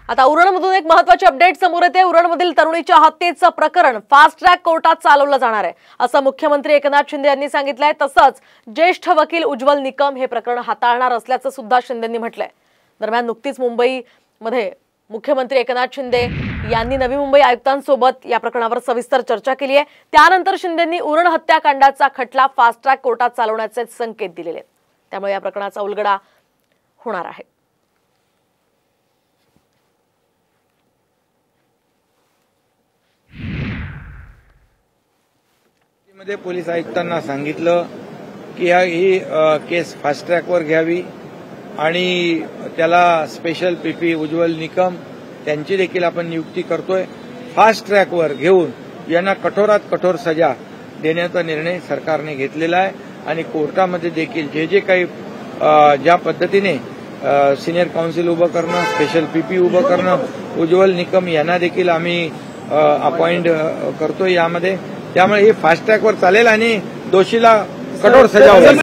आता उरणमधून एक महत्त्वाची अपडेट समोर येते। उरणमधील तरुणीच्या हत्येचं प्रकरण फास्ट ट्रॅक कोर्टात चालवलं जाणार आहे असं मुख्यमंत्री एकनाथ शिंदे यांनी सांगितलंय। तसंच ज्येष्ठ वकील उज्ज्वल निकम हे प्रकरण हाताळणार असल्याचं सुद्धा शिंदेंनी म्हटलंय। दरम्यान नुकतीच मुंबईमध्ये मुख्यमंत्री एकनाथ शिंदे यांनी नवी मुंबई आयुक्तांसोबत या प्रकरणावर सविस्तर चर्चा केली आहे। त्यानंतर शिंदेंनी उरण हत्याकांडाचा खटला फास्ट ट्रॅक कोर्टात चालवण्याचे संकेत दिलेले आहेत। त्यामुळे या प्रकरणाचा उलगडा होणार आहे। मध्ये पोलीस आयुक्तांना सांगितलं की ही केस फास्ट ट्रॅकवर घ्यावी आणि त्याला स्पेशल पीपी उज्ज्वल निकम त्यांची देखील आपण नियुक्ती करतोय। फास्ट ट्रॅकवर घेऊन यांना कठोरात कठोर सजा देण्याचा निर्णय सरकारने घेतलेला आहे आणि कोर्टामध्ये देखील जे काही ज्या पद्धतीने सिनियर काउन्सिल उभं करणं, स्पेशल पीपी उभं करणं, उज्ज्वल निकम यांना देखील आम्ही अपॉइंट करतोय यामध्ये। त्यामुळे हे फास्ट ट्रॅकवर चालेल आणि दोषीला कठोर सजा होईल।